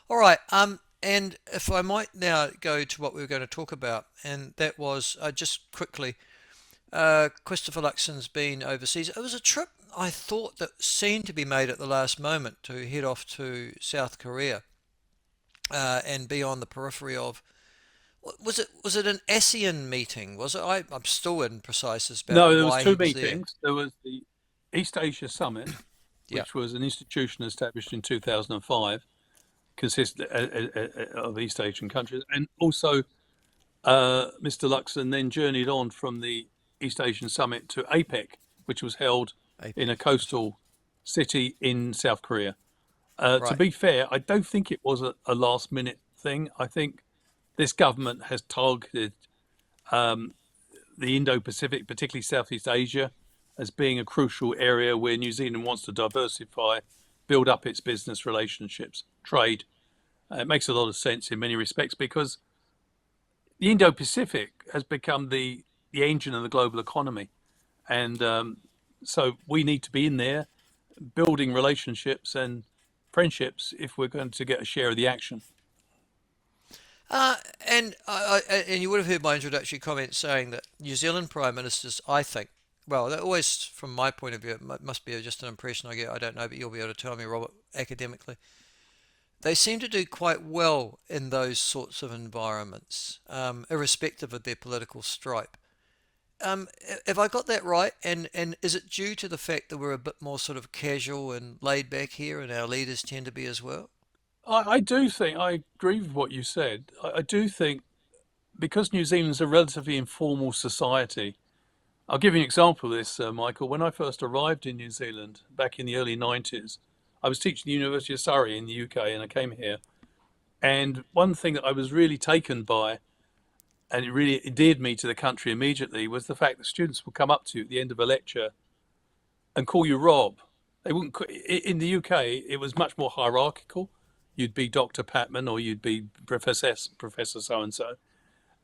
All right. And if I might now go to what we were going to talk about, and that was just quickly, Christopher Luxon's been overseas. It was a trip I thought that seemed to be made at the last moment to head off to South Korea and be on the periphery of. Was it an ASEAN meeting? Was it? I'm still imprecise about No, there was why he two was there. meetings. There was the East Asia Summit, Yeah. which was an institution established in 2005, consist of East Asian countries, and also Mr. Luxon then journeyed on from the East Asian Summit to APEC, which was held in a APEC. That's right. coastal city in South Korea. To Right. be fair, I don't think it was a last minute thing. I think this government has targeted um, the Indo-Pacific, particularly Southeast Asia, as being a crucial area where New Zealand wants to diversify, build up its business relationships, trade. It makes a lot of sense in many respects because the Indo-Pacific has become the engine of the global economy, and so we need to be in there building relationships and friendships if we're going to get a share of the action. Uh, and you would have heard my introductory comments saying that New Zealand prime ministers, I think, well, that always, from my point of view, it must be just an impression I get. I don't know, but you'll be able to tell me, Robert, academically. They seem to do quite well in those sorts of environments, irrespective of their political stripe. Um, have I got that right? And is it due to the fact that we're a bit more sort of casual and laid back here, and our leaders tend to be as well? I do think I agree with what you said. I do think because New Zealand's a relatively informal society. I'll give you an example of this, Michael. When I first arrived in New Zealand back in the early 90s, I was teaching at the University of Surrey in the UK and I came here. And one thing that I was really taken by, and it really endeared me to the country immediately, was the fact that students would come up to you at the end of a lecture and call you Rob. They wouldn't. In the UK, it was much more hierarchical. You'd be Dr. Patman or you'd be Professor so and so.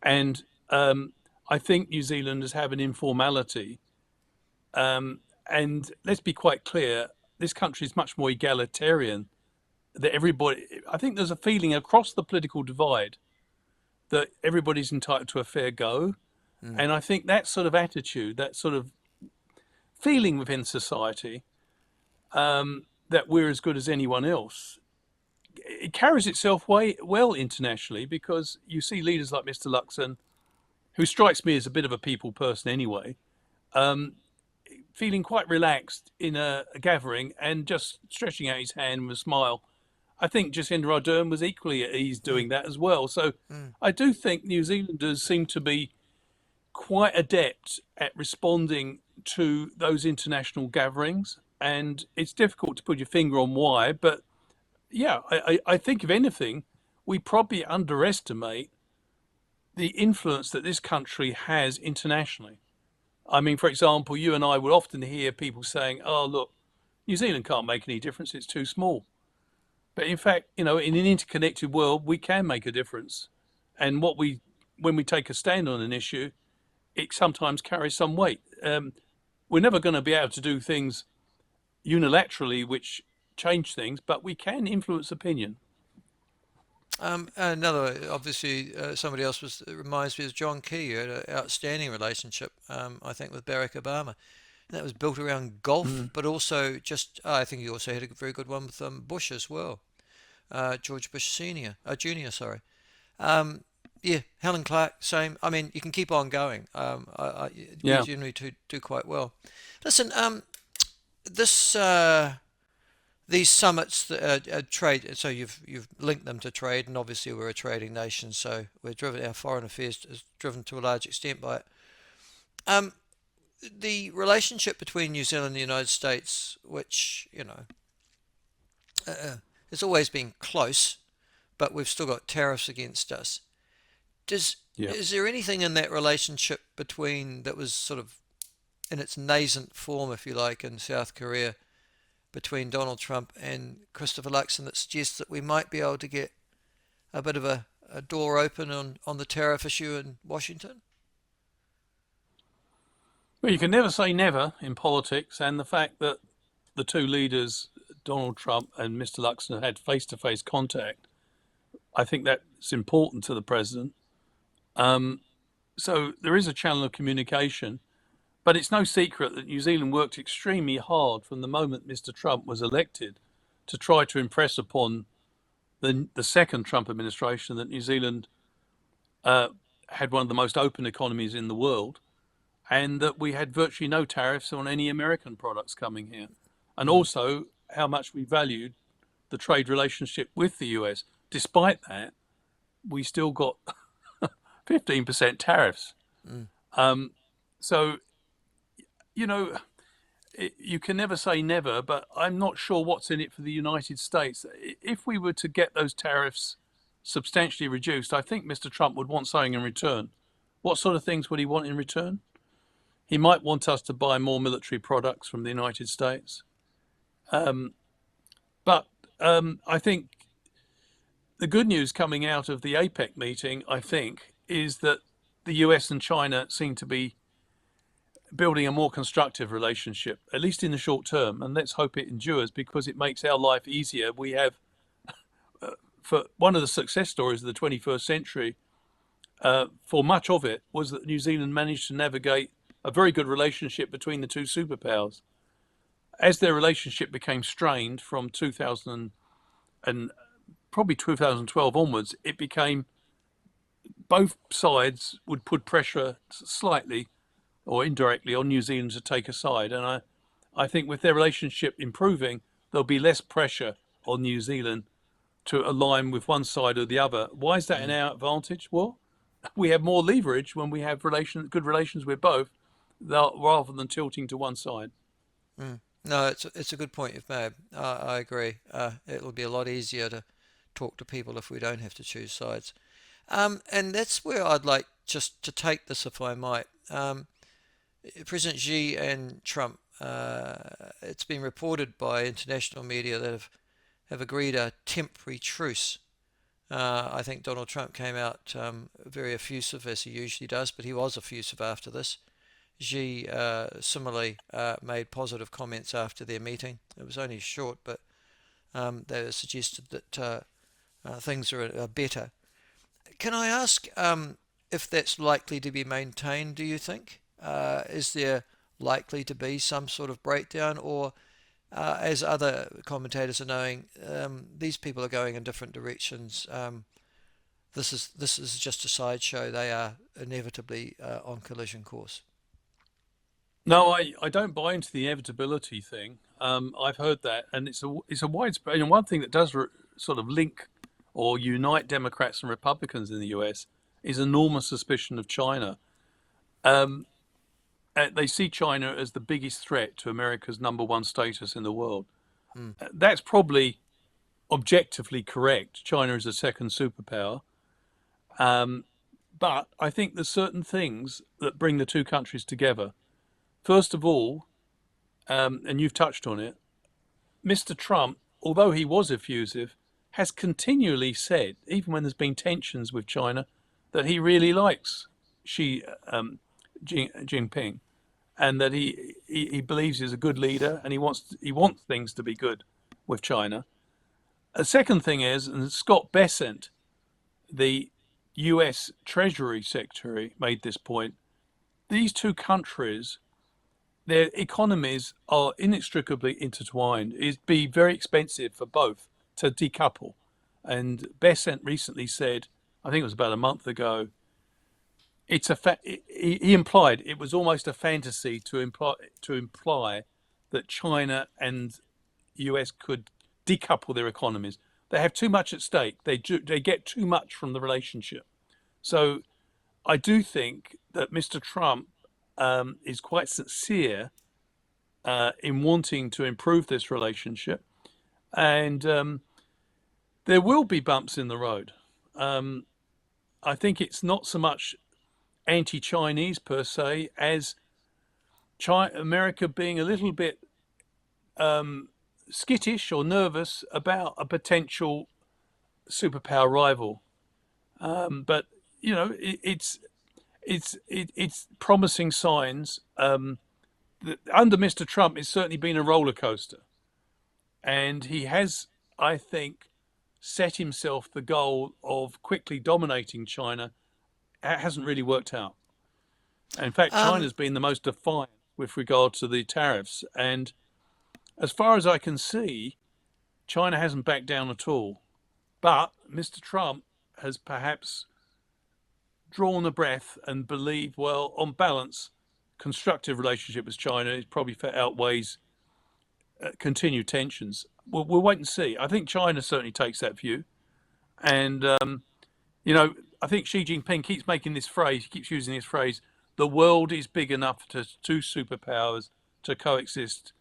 And I think New Zealanders have an informality. And let's be quite clear, this country is much more egalitarian. That everybody, I think there's a feeling across the political divide that everybody's entitled to a fair go. Mm. And I think that sort of attitude, that sort of feeling within society, that we're as good as anyone else, it carries itself way well internationally because you see leaders like Mr. Luxon, who strikes me as a bit of a people person anyway, um, feeling quite relaxed in a gathering and just stretching out his hand with a smile. I think Jacinda Ardern was equally at ease Mm. doing that as well. So Mm. I do think New Zealanders seem to be quite adept at responding to those international gatherings. And it's difficult to put your finger on why, but yeah, I think if anything, we probably underestimate the influence that this country has internationally. I mean, for example, you and I would often hear people saying, "Oh, look, New Zealand can't make any difference; it's too small." But in fact, in an interconnected world, we can make a difference. And when we take a stand on an issue, it sometimes carries some weight. We're never going to be able to do things unilaterally which change things, but we can influence opinion. Another, obviously, somebody else was reminds me is John Key, who had an outstanding relationship, I think, with Barack Obama. And that was built around golf, Mm. but also just, I think he also had a very good one with Bush as well, George Bush Senior, Junior, sorry. Um, yeah, Helen Clark, same. I mean, you can keep on going. We Yeah, generally do quite well. Listen, this these summits that trade. So you've linked them to trade, and obviously we're a trading nation, so we're driven. Our foreign affairs is driven to a large extent by it. Um, the relationship between New Zealand and the United States, which has always been close, but we've still got tariffs against us. Does yeah. Is there anything in that relationship between that was sort of in its nascent form, if you like, in South Korea between Donald Trump and Christopher Luxon that suggests that we might be able to get a bit of a door open on the tariff issue in Washington? Well, you can never say never in politics, and the fact that the two leaders, Donald Trump and Mr. Luxon, had face-to-face contact, I think that's important to the president. Um, so there is a channel of communication, but it's no secret that New Zealand worked extremely hard from the moment Mr. Trump was elected to try to impress upon the second Trump administration that New Zealand uh, had one of the most open economies in the world, and that we had virtually no tariffs on any American products coming here, and Mm, also how much we valued the trade relationship with the US. Despite that, we still got 15% tariffs. mm, Um, so, you know, you can never say never, but I'm not sure what's in it for the United States. If we were to get those tariffs substantially reduced, I think Mr. Trump would want something in return. What sort of things would he want in return? He might want us to buy more military products from the United States. Um, but I think the good news coming out of the APEC meeting, I think, is that the US and China seem to be building a more constructive relationship, at least in the short term. And let's hope it endures because it makes our life easier. We have, for one of the success stories of the 21st century, for much of it, was that New Zealand managed to navigate a very good relationship between the two superpowers. As their relationship became strained from 2000 and probably 2012 onwards, it became both sides would put pressure slightly or indirectly on New Zealand to take a side. And I think with their relationship improving, there'll be less pressure on New Zealand to align with one side or the other. Why is that in mm, our advantage? Well, we have more leverage when we have good relations with both, rather than tilting to one side. mm. No, it's a good point you've made. I agree. It'll be a lot easier to talk to people if we don't have to choose sides. And that's where I'd like just to take this, if I might. President Xi and Trump, it's been reported by international media that have agreed a temporary truce. I think Donald Trump came out very effusive, as he usually does, but he was effusive after this. Xi similarly made positive comments after their meeting. It was only short, but they suggested that things are better. Can I ask if that's likely to be maintained, do you think? Is there likely to be some sort of breakdown, or as other commentators are knowing, these people are going in different directions. This is just a sideshow. They are inevitably on collision course. No, I don't buy into the inevitability thing. I've heard that, and it's a widespread. And one thing that does sort of link or unite Democrats and Republicans in the US is enormous suspicion of China. Um, they see China as the biggest threat to America's number one status in the world. Mm, That's probably objectively correct. China is a second superpower. Um, but I think there's certain things that bring the two countries together. First of all, and you've touched on it, Mr. Trump, although he was effusive, has continually said, even when there's been tensions with China, that he really likes Xi Jinping, and that he believes he's a good leader, and he wants things to be good with China. A second thing is, and Scott Bessent, the U.S. Treasury Secretary, made this point. These two countries, their economies are inextricably intertwined. It'd be very expensive for both to decouple. And Bessent recently said, I think it was about a month ago, he implied it was almost a fantasy to imply that China and US could decouple their economies. They have too much at stake. They get too much from the relationship. So I do think that Mr. Trump is quite sincere in wanting to improve this relationship, and there will be bumps in the road. Um, I think it's not so much anti-Chinese per se as America being a little bit skittish or nervous about a potential superpower rival. But it's promising signs. That under Mr. Trump, it's certainly been a roller coaster, and he has, I think, set himself the goal of quickly dominating China, it hasn't really worked out. In fact, Um, China's been the most defiant with regard to the tariffs. And as far as I can see, China hasn't backed down at all. But Mr. Trump has perhaps drawn a breath and believed, well, on balance, constructive relationship with China is probably outweighs continued tensions. We'll wait and see. I think China certainly takes that view. And, you know, I think Xi Jinping keeps making this phrase, he keeps using this phrase, the world is big enough to two superpowers to coexist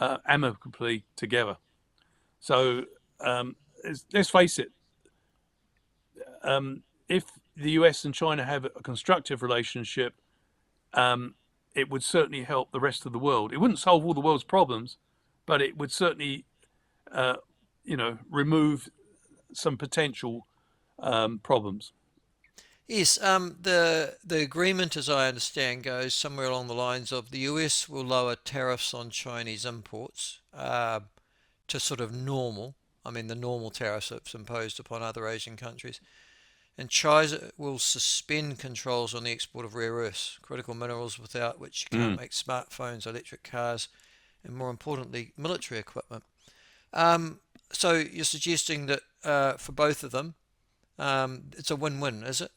amicably together. So let's face it, if the US and China have a constructive relationship, um, it would certainly help the rest of the world. It wouldn't solve all the world's problems, but it would certainly, uh, remove some potential problems. yes, the agreement, as I understand, goes somewhere along the lines of the US will lower tariffs on Chinese imports to sort of normal. I mean, the normal tariffs that's imposed upon other Asian countries. And China will suspend controls on the export of rare earths, critical minerals without which you can't Mm. make smartphones, electric cars, and more importantly, military equipment. So you're suggesting that for both of them, it's a win-win, is it?